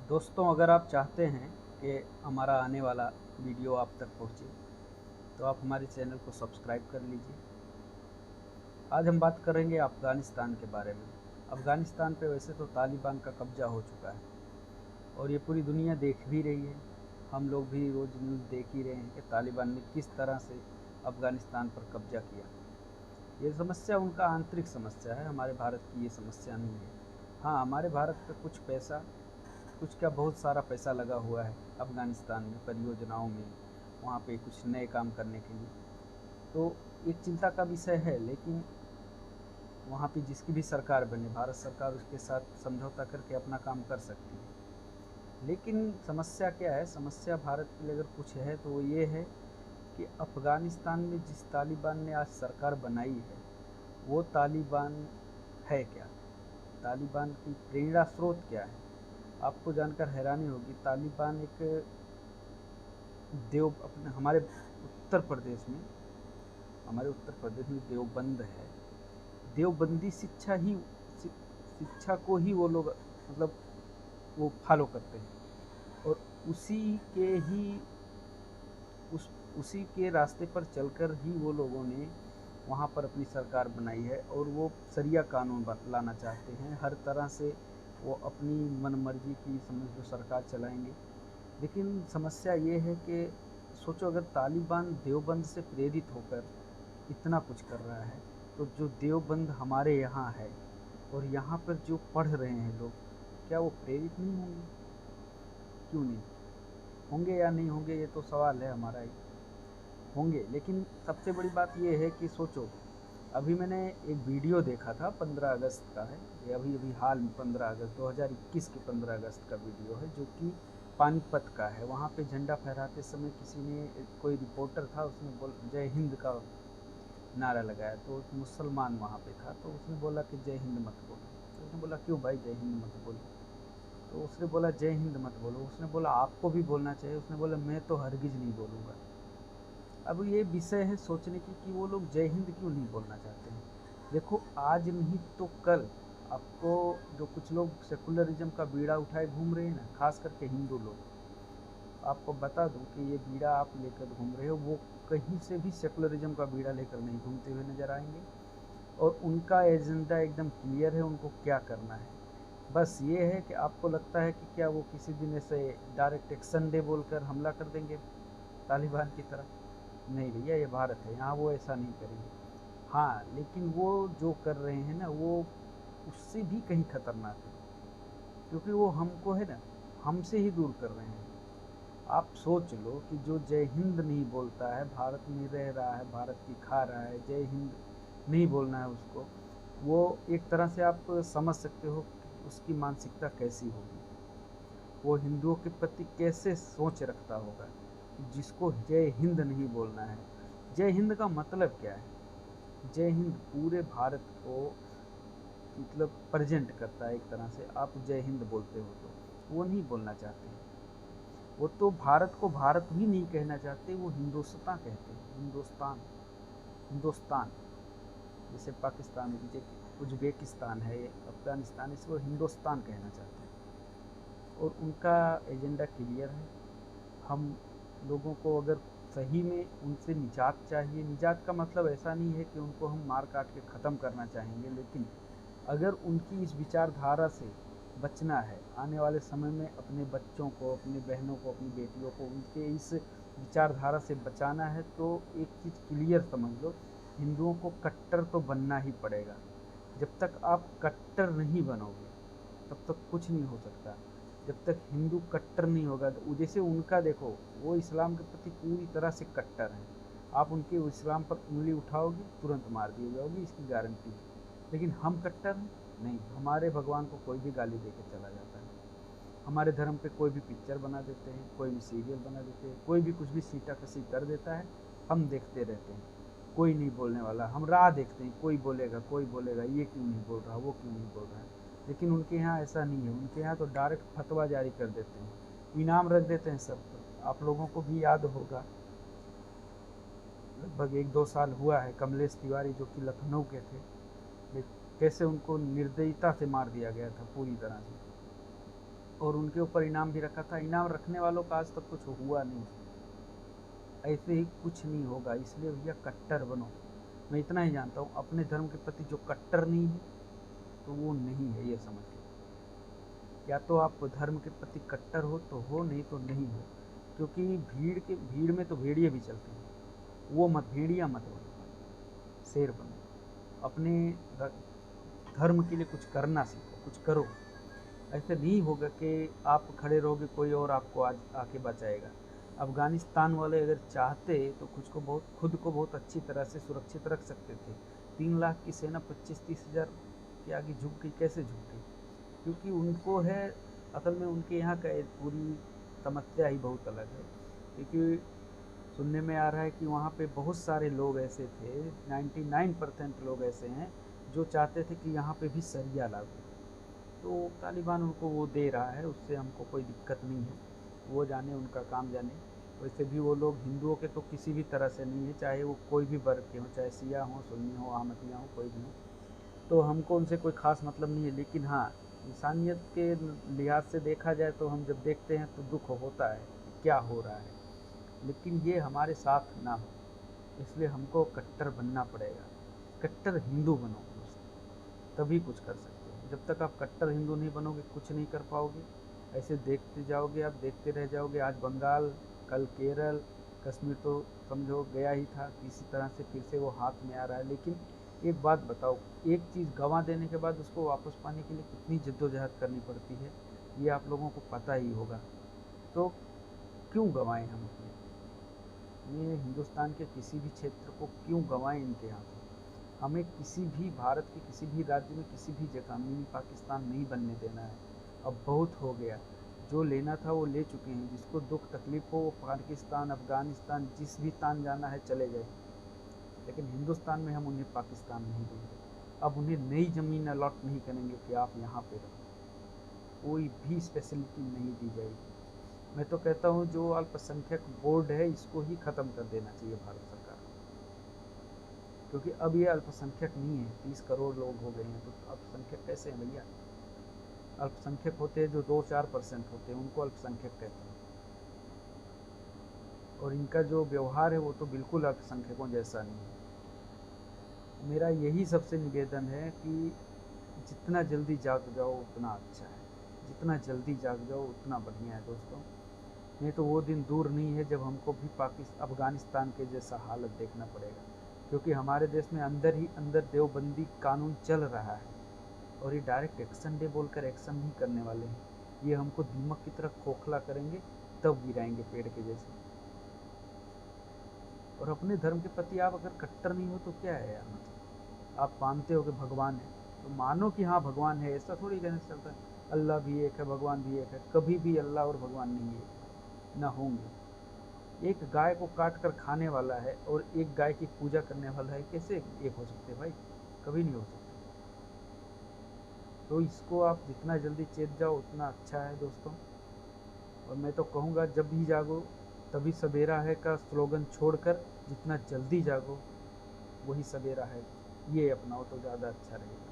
दोस्तों, अगर आप चाहते हैं कि हमारा आने वाला वीडियो आप तक पहुंचे तो आप हमारे चैनल को सब्सक्राइब कर लीजिए। आज हम बात करेंगे अफ़गानिस्तान के बारे में। अफ़गानिस्तान पे वैसे तो तालिबान का कब्ज़ा हो चुका है और ये पूरी दुनिया देख भी रही है। हम लोग भी रोज़ न्यूज़ देख ही रहे हैं कि तालिबान ने किस तरह से अफ़गानिस्तान पर कब्ज़ा किया। ये समस्या उनका आंतरिक समस्या है, हमारे भारत की ये समस्या नहीं है। हाँ, हमारे भारत पे कुछ पैसा, कुछ क्या बहुत सारा पैसा लगा हुआ है अफ़गानिस्तान में परियोजनाओं में, वहाँ पे कुछ नए काम करने के लिए, तो एक चिंता का विषय है। लेकिन वहाँ पे जिसकी भी सरकार बने, भारत सरकार उसके साथ समझौता करके अपना काम कर सकती है। लेकिन समस्या क्या है? समस्या भारत के लिए अगर कुछ है तो वो ये है कि अफ़गानिस्तान में जिस तालिबान ने आज सरकार बनाई है, वो तालिबान है क्या? तालिबान की प्रेरणा स्रोत क्या है? आपको जानकर हैरानी होगी, तालिबान एक देव अपने हमारे उत्तर प्रदेश में देवबंद है। देवबंदी शिक्षा को ही वो लोग मतलब वो फॉलो करते हैं और उसी के ही उस उसी के रास्ते पर चलकर ही वो लोगों ने वहाँ पर अपनी सरकार बनाई है और वो शरिया कानून लाना चाहते हैं। हर तरह से वो अपनी मनमर्जी की समझ लो सरकार चलाएंगे। लेकिन समस्या ये है कि सोचो, अगर तालिबान देवबंद से प्रेरित होकर इतना कुछ कर रहा है, तो जो देवबंद हमारे यहाँ है और यहाँ पर जो पढ़ रहे हैं लोग, क्या वो प्रेरित नहीं होंगे? क्यों नहीं होंगे? या नहीं होंगे, ये तो सवाल है हमारा ही। होंगे, लेकिन सबसे बड़ी बात ये है कि सोचो, अभी मैंने एक वीडियो देखा था, 15 अगस्त का है ये, अभी अभी हाल में 15 अगस्त 2021 के 15 अगस्त का वीडियो है, जो कि पानीपत का है। वहाँ पे झंडा फहराते समय किसी ने, कोई रिपोर्टर था, उसने जय हिंद का नारा लगाया। तो एक मुसलमान वहाँ पे था, तो उसने बोला कि जय हिंद मत बोलो। तो उसने बोला, क्यों भाई जय हिंद मत बोलो? तो उसने बोला, जय हिंद मत बोलो। उसने बोला, आपको भी बोलना चाहिए। उसने बोला, मैं तो हरगिज़ नहीं बोलूँगा। अब ये विषय है सोचने की कि वो लोग जय हिंद क्यों नहीं बोलना चाहते हैं। देखो, आज नहीं तो कल आपको, जो कुछ लोग सेकुलरिज्म का बीड़ा उठाए घूम रहे हैं ना, खास करके हिंदू लोग, आपको बता दूं कि ये बीड़ा आप लेकर घूम रहे हो, वो कहीं से भी सेकुलरिज्म का बीड़ा लेकर नहीं घूमते हुए नजर आएंगे। और उनका एजेंडा एकदम क्लियर है, उनको क्या करना है। बस ये है कि आपको लगता है कि क्या वो किसी दिन ऐसे डायरेक्ट एक्शन डे बोलकर हमला कर देंगे तालिबान की तरह? नहीं भैया, ये भारत है, यहाँ वो ऐसा नहीं करेंगे। हाँ, लेकिन वो जो कर रहे हैं ना, वो उससे भी कहीं खतरनाक है, क्योंकि वो हमको है ना, हमसे ही दूर कर रहे हैं। आप सोच लो कि जो जय हिंद नहीं बोलता है, भारत में रह रहा है, भारत की खा रहा है, जय हिंद नहीं बोलना है उसको, वो एक तरह से आप समझ सकते हो कि उसकी मानसिकता कैसी होगी, वो हिंदुओं के प्रति कैसे सोच रखता होगा, जिसको जय हिंद नहीं बोलना है। जय हिंद का मतलब क्या है? जय हिंद पूरे भारत को मतलब प्रेजेंट करता है एक तरह से। आप जय हिंद बोलते हो तो वो नहीं बोलना चाहते हैं। वो तो भारत को भारत भी नहीं कहना चाहते, वो हिंदुस्तान कहते हैं। हिंदुस्तान, हिंदुस्तान, जैसे पाकिस्तान, उज्बेकिस्तान है, अफगानिस्तान, इसको हिंदुस्तान कहना चाहते हैं। और उनका एजेंडा क्लियर है। हम लोगों को अगर सही में उनसे निजात चाहिए, निजात का मतलब ऐसा नहीं है कि उनको हम मार काट के ख़त्म करना चाहेंगे, लेकिन अगर उनकी इस विचारधारा से बचना है, आने वाले समय में अपने बच्चों को, अपनी बहनों को, अपनी बेटियों को उनके इस विचारधारा से बचाना है, तो एक चीज़ क्लियर समझ लो, हिंदुओं को कट्टर तो बनना ही पड़ेगा। जब तक आप कट्टर नहीं बनोगे तब तक कुछ नहीं हो सकता। जब तक हिंदू कट्टर नहीं होगा, तो जैसे उनका देखो, वो इस्लाम के प्रति पूरी तरह से कट्टर हैं। आप उनके इस्लाम पर उंगली उठाओगे, तुरंत मार दिए जाओगे, इसकी गारंटी है। लेकिन हम कट्टर हैं? नहीं, हमारे भगवान को कोई भी गाली दे के चला जाता है। हमारे धर्म पे कोई भी पिक्चर बना देते हैं, कोई भी सीरियल बना देते हैं, कोई भी कुछ भी सीटा कसी कर देता है, हम देखते रहते हैं, कोई नहीं बोलने वाला। हम राह देखते हैं, कोई बोलेगा, कोई बोलेगा, ये क्यों नहीं बोल रहा, वो क्यों नहीं बोल रहा है। लेकिन उनके यहाँ ऐसा नहीं है। उनके यहाँ तो डायरेक्ट फतवा जारी कर देते हैं, इनाम रख देते हैं सब पर। आप लोगों को भी याद होगा, लगभग 1-2 साल हुआ है, कमलेश तिवारी जो कि लखनऊ के थे, कैसे उनको निर्दयता से मार दिया गया था पूरी तरह से। और उनके ऊपर इनाम भी रखा था। इनाम रखने वालों का आज तक कुछ हुआ नहीं। ऐसे ही कुछ नहीं होगा, इसलिए भैया कट्टर बनो। मैं इतना ही जानता हूँ, अपने धर्म के प्रति जो कट्टर नहीं है तो वो नहीं है, ये समझ लो। या तो आप धर्म के प्रति कट्टर हो तो हो, नहीं तो नहीं हो। क्योंकि भीड़ में तो भेड़िए भी चलते हैं, वो मत, भेड़िया मत बनो, शेर बनो। अपने धर्म के लिए कुछ करना सीखो, कुछ करो। ऐसे नहीं होगा कि आप खड़े रहोगे, कोई और आपको आज आके बचाएगा। अफ़गानिस्तान वाले अगर चाहते तो खुद को बहुत अच्छी तरह से सुरक्षित रख सकते थे। 3 लाख की सेना 25-30 हज़ार के आगे झुक गई, कैसे झुक गई? क्योंकि उनको है, असल में उनके यहाँ का पूरी समस्या ही बहुत अलग है। क्योंकि सुनने में आ रहा है कि वहाँ पे बहुत सारे लोग ऐसे थे, 99% लोग ऐसे हैं जो चाहते थे कि यहाँ पे भी शरिया लागू। तो तालिबान उनको वो दे रहा है, उससे हमको कोई दिक्कत नहीं है, वो जाने, उनका काम जाने। वैसे भी वो लोग हिंदुओं के तो किसी भी तरह से नहीं है, चाहे वो कोई भी वर्ग के हों, चाहे शिया हों, सुन्नी हो, अहमदिया हों, कोई भी हो। तो हमको उनसे कोई ख़ास मतलब नहीं है। लेकिन हाँ, इंसानियत के लिहाज से देखा जाए तो हम जब देखते हैं तो दुख होता है कि क्या हो रहा है। लेकिन ये हमारे साथ ना हो, इसलिए हमको कट्टर बनना पड़ेगा। कट्टर हिंदू बनो दोस्त, तभी कुछ कर सकते हो। जब तक आप कट्टर हिंदू नहीं बनोगे कुछ नहीं कर पाओगे। ऐसे देखते जाओगे, आप देखते रह जाओगे। आज बंगाल, कल केरल, कश्मीर तो समझो गया ही था, किसी तरह से फिर से वो हाथ में आ रहा है। लेकिन एक बात बताओ, एक चीज़ गंवा देने के बाद उसको वापस पाने के लिए कितनी जद्दोजहद करनी पड़ती है, ये आप लोगों को पता ही होगा। तो क्यों गंवाएं हम ये हिंदुस्तान के किसी भी क्षेत्र को क्यों गंवाएं इनके हाथों? हमें किसी भी भारत के किसी भी राज्य में, किसी भी जगह मिनी पाकिस्तान नहीं बनने देना है। अब बहुत हो गया, जो लेना था वो ले चुके हैं। जिसको दुख तकलीफ हो वो पाकिस्तान, अफ़गानिस्तान, जिस भी तान जाना है चले जाए। लेकिन हिंदुस्तान में हम उन्हें पाकिस्तान नहीं देंगे। अब उन्हें नई ज़मीन अलॉट नहीं करेंगे कि आप यहाँ पे रहो, कोई भी स्पेशलिटी नहीं दी जाएगी। मैं तो कहता हूँ जो अल्पसंख्यक बोर्ड है इसको ही ख़त्म कर देना चाहिए भारत सरकार को। क्योंकि अब ये अल्पसंख्यक नहीं है, 30 करोड़ लोग हो गए हैं, तो अल्पसंख्यक कैसे हैं भैया? अल्पसंख्यक होते हैं जो 2-4% होते हैं, उनको अल्पसंख्यक कहते हैं। और इनका जो व्यवहार है वो तो बिल्कुल अल्पसंख्यकों जैसा नहीं है। मेरा यही सबसे निवेदन है कि जितना जल्दी जाग जाओ उतना अच्छा है, जितना जल्दी जाग जाओ उतना बढ़िया है दोस्तों। नहीं तो वो दिन दूर नहीं है जब हमको भी अफ़गानिस्तान के जैसा हालत देखना पड़ेगा। क्योंकि हमारे देश में अंदर ही अंदर देवबंदी कानून चल रहा है, और ये डायरेक्ट एक्शन डे बोलकर एक्शन नहीं करने वाले हैं। ये हमको दीमक की तरह खोखला करेंगे, तब गिराएंगे पेड़ के जैसे। और अपने धर्म के प्रति आप अगर कट्टर नहीं हो तो क्या है यार? मतलब आप मानते हो कि भगवान है तो मानो कि हाँ भगवान है, ऐसा थोड़ी कहने से चलता है। अल्लाह भी एक है, भगवान भी एक है। कभी भी अल्लाह और भगवान नहीं है, ना होंगे। एक गाय को काट कर खाने वाला है और एक गाय की पूजा करने वाला है, कैसे एक हो सकते भाई? कभी नहीं हो सकते। तो इसको आप जितना जल्दी चेत जाओ उतना अच्छा है दोस्तों। और मैं तो कहूँगा जब भी जागो तभी सवेरा है का स्लोगन छोड़कर जितना जल्दी जागो वही सवेरा है, ये अपनाओ तो ज़्यादा अच्छा रहेगा।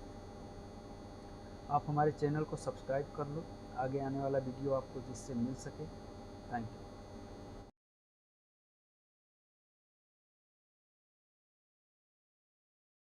आप हमारे चैनल को सब्सक्राइब कर लो, आगे आने वाला वीडियो आपको जिससे मिल सके। Thank you.